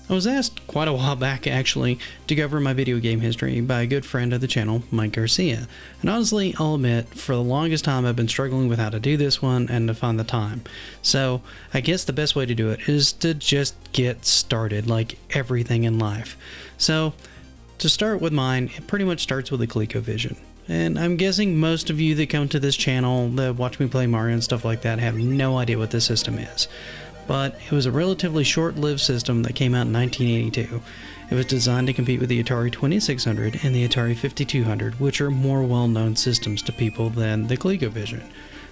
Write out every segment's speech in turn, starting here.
I was asked quite a while back, actually, to go over my video game history by a good friend of the channel, Mike Garcia. And honestly, I'll admit, for the longest time I've been struggling with how to do this one and to find the time. So, I guess the best way to do it is to just get started, like everything in life. So, to start with mine, it pretty much starts with a Casiovision. And I'm guessing most of you that come to this channel that watch me play Mario and stuff like that have no idea what this system is. But it was a relatively short-lived system that came out in 1982. It was designed to compete with the Atari 2600 and the Atari 5200, which are more well-known systems to people than the Casiovision.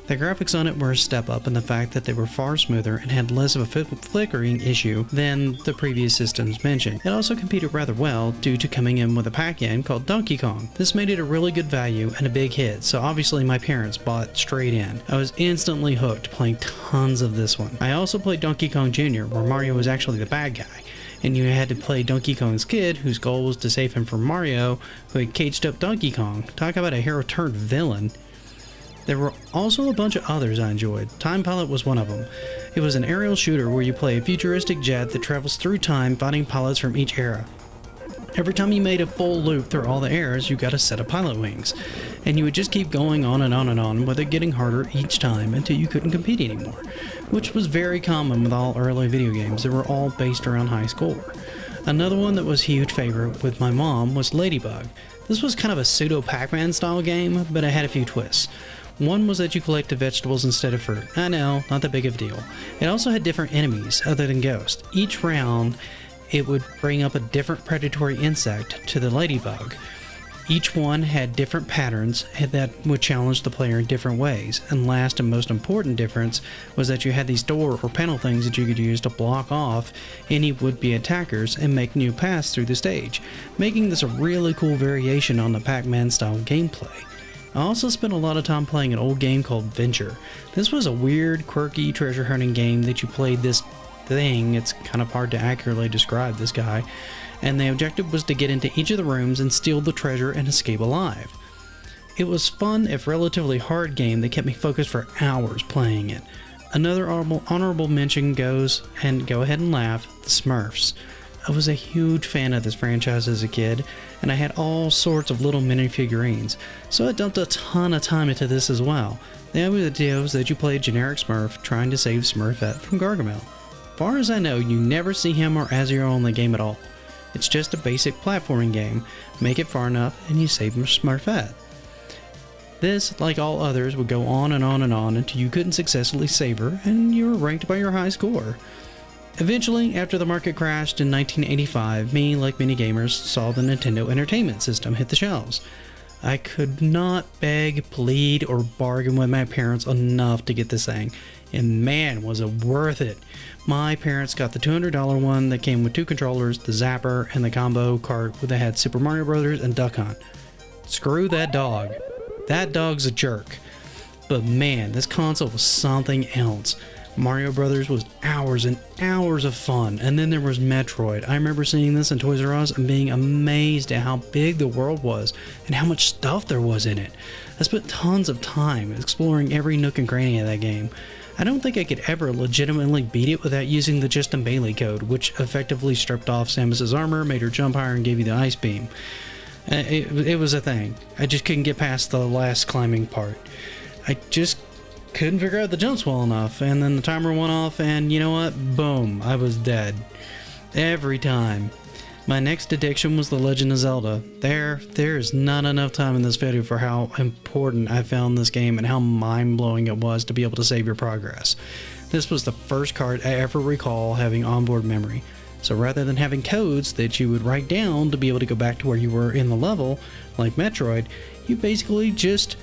The graphics on it were a step up in the fact that they were far smoother and had less of a flickering issue than the previous systems mentioned. It also competed rather well due to coming in with a pack-in called Donkey Kong. This made it a really good value and a big hit, so obviously my parents bought straight in. I was instantly hooked playing tons of this one. I also played Donkey Kong Jr., where Mario was actually the bad guy, and you had to play Donkey Kong's kid, whose goal was to save him from Mario, who had caged up Donkey Kong. Talk about a hero-turned-villain. There were also a bunch of others I enjoyed. Time Pilot was one of them. It was an aerial shooter where you play a futuristic jet that travels through time fighting pilots from each era. Every time you made a full loop through all the eras, you got a set of pilot wings. And you would just keep going on and on and on, with it getting harder each time until you couldn't compete anymore. Which was very common with all early video games that were all based around high score. Another one that was a huge favorite with my mom was Ladybug. This was kind of a pseudo Pac-Man style game, but it had a few twists. One was that you collected vegetables instead of fruit. I know, not that big of a deal. It also had different enemies other than ghosts. Each round, it would bring up a different predatory insect to the ladybug. Each one had different patterns that would challenge the player in different ways. And last and most important difference was that you had these door or panel things that you could use to block off any would-be attackers and make new paths through the stage, making this a really cool variation on the Pac-Man style gameplay. I also spent a lot of time playing an old game called Venture. This was a weird, quirky treasure hunting game that you played this thing. It's kind of hard to accurately describe this guy. And the objective was to get into each of the rooms and steal the treasure and escape alive. It was fun, if relatively hard game that kept me focused for hours playing it. Another honorable mention goes, and go ahead and laugh, the Smurfs. I was a huge fan of this franchise as a kid, and I had all sorts of little mini figurines, so I dumped a ton of time into this as well. The idea was that you play a generic Smurf trying to save Smurfette from Gargamel. Far as I know, you never see him or Azrael in the game at all. It's just a basic platforming game. Make it far enough and you save Smurfette. This, like all others, would go on and on and on until you couldn't successfully save her and you were ranked by your high score. Eventually, after the market crashed in 1985, me, like many gamers, saw the Nintendo Entertainment System hit the shelves. I could not beg, plead, or bargain with my parents enough to get this thing, and man, was it worth it. My parents got the $200 one that came with 2 controllers, the Zapper, and the combo cart that had Super Mario Bros. And Duck Hunt. Screw that dog. That dog's a jerk. But man, this console was something else. Mario Brothers was hours and hours of fun, and then there was Metroid. I remember seeing this in Toys R Us and being amazed at how big the world was and how much stuff there was in it. I spent tons of time exploring every nook and cranny of that game. I don't think I could ever legitimately beat it without using the Justin Bailey code, which effectively stripped off Samus's armor, made her jump higher, and gave you the ice beam. It was a thing. I just couldn't get past the last climbing part. I just couldn't figure out the jumps well enough, and then the timer went off, and you know what? Boom, I was dead. Every time. My next addiction was The Legend of Zelda. There is not enough time in this video for how important I found this game and how mind-blowing it was to be able to save your progress. This was the first card I ever recall having onboard memory. So rather than having codes that you would write down to be able to go back to where you were in the level, like Metroid, you basically just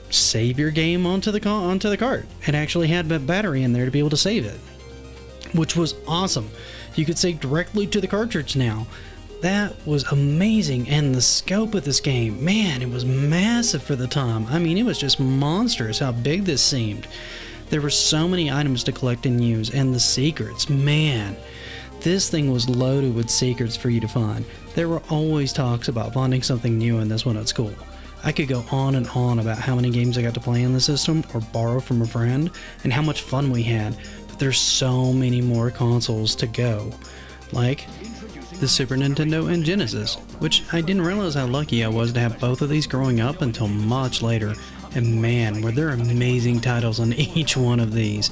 save your game onto the cart. It actually had a battery in there to be able to save it, which was awesome. You could save directly to the cartridge now. That was amazing, and the scope of this game, man, it was massive for the time. I mean, it was just monstrous how big this seemed. There were so many items to collect and use, and the secrets, man. This thing was loaded with secrets for you to find. There were always talks about finding something new in this one at school. I could go on and on about how many games I got to play in the system or borrow from a friend, and how much fun we had, but there's so many more consoles to go. like the Super Nintendo and Genesis, which I didn't realize how lucky I was to have both of these growing up until much later, and man, were there amazing titles on each one of these.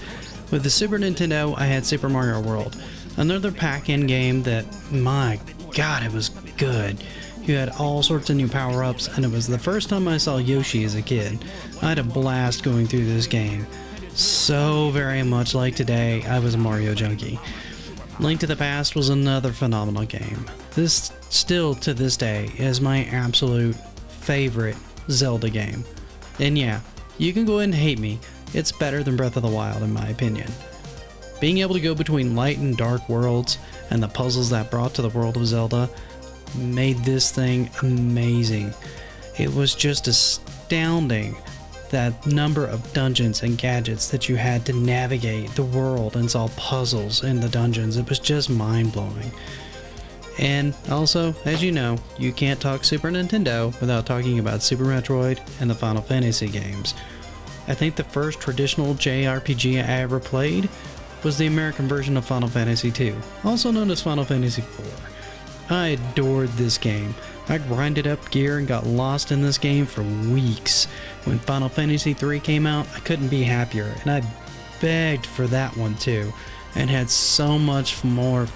With the Super Nintendo, I had Super Mario World, another pack-in game that, my god, it was good. You had all sorts of new power-ups, and it was the first time I saw Yoshi as a kid. I had a blast going through this game. So very much like today, I was a Mario junkie. Link to the Past was another phenomenal game. This still to this day is my absolute favorite Zelda game. And yeah, you can go ahead and hate me, it's better than Breath of the Wild in my opinion. Being able to go between light and dark worlds and the puzzles that brought to the world of Zelda made this thing amazing. It was just astounding, that number of dungeons and gadgets that you had to navigate the world and solve puzzles in the dungeons. It was just mind-blowing. And also, as you know, you can't talk Super Nintendo without talking about Super Metroid and the Final Fantasy games. I think the first traditional JRPG I ever played was the American version of Final Fantasy II, also known as Final Fantasy IV. I adored this game. I grinded up gear and got lost in this game for weeks. When Final Fantasy III came out, I couldn't be happier, and I begged for that one too, and had so much fun,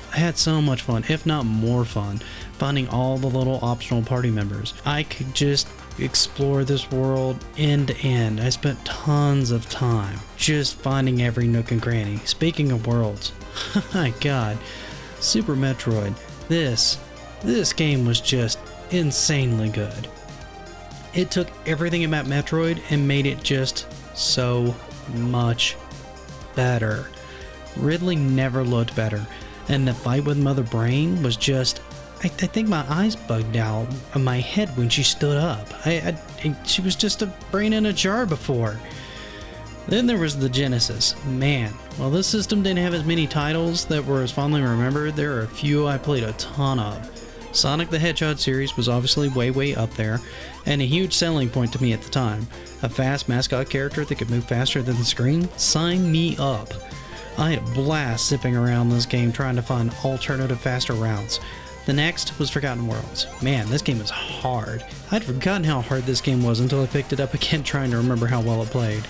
if not more fun, finding all the little optional party members. I could just explore this world end to end. I spent tons of time just finding every nook and cranny. Speaking of worlds, my god, Super Metroid, this game was just insanely good. It took everything about Metroid and made it just so much better. Ridley never looked better, and the fight with Mother Brain was just, I think my eyes bugged out of my head when she stood up. She was just a brain in a jar before. Then there was the Genesis. Man, while this system didn't have as many titles that were as fondly remembered, there are a few I played a ton of. Sonic the Hedgehog series was obviously way up there, and a huge selling point to me at the time. A fast mascot character that could move faster than the screen? Sign me up. I had a blast zipping around this game trying to find alternative faster routes. The next was Forgotten Worlds. Man, this game is hard. I'd forgotten how hard this game was until I picked it up again trying to remember how well it played.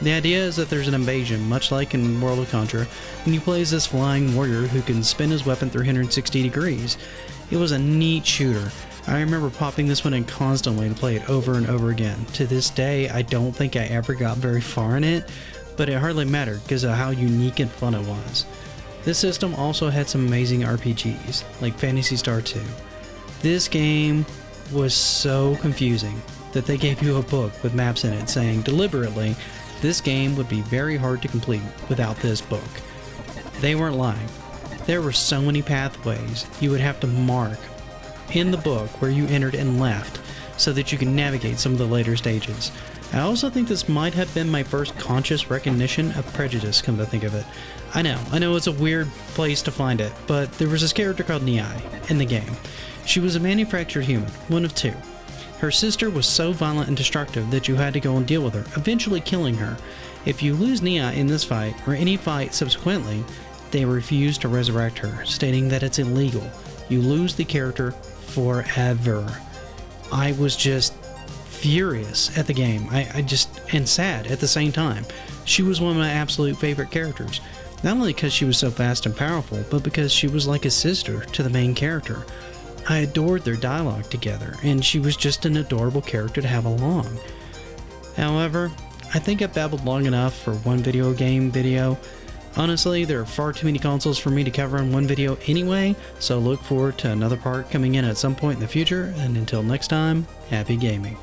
The idea is that there's an invasion, much like in World of Contra, and you play as this flying warrior who can spin his weapon 360 degrees. It was a neat shooter. I remember popping this one in constantly to play it over and over again. To this day, I don't think I ever got very far in it, but it hardly mattered because of how unique and fun it was. This system also had some amazing RPGs, like Phantasy Star 2. This game was so confusing that they gave you a book with maps in it saying deliberately, this game would be very hard to complete without this book. They weren't lying. There were so many pathways you would have to mark in the book where you entered and left so that you could navigate some of the later stages. I also think this might have been my first conscious recognition of prejudice, come to think of it. I know it's a weird place to find it, but there was this character called Niai in the game. She was a manufactured human, one of two. Her sister was so violent and destructive that you had to go and deal with her, eventually killing her. If you lose Niai in this fight, or any fight subsequently, they refuse to resurrect her, stating that it's illegal. You lose the character forever. I was just furious at the game. And sad at the same time. She was one of my absolute favorite characters. Not only because she was so fast and powerful, but because she was like a sister to the main character. I adored their dialogue together, and she was just an adorable character to have along. However, I think I've babbled long enough for one video game video. Honestly, there are far too many consoles for me to cover in one video anyway, so look forward to another part coming in at some point in the future, and until next time, happy gaming.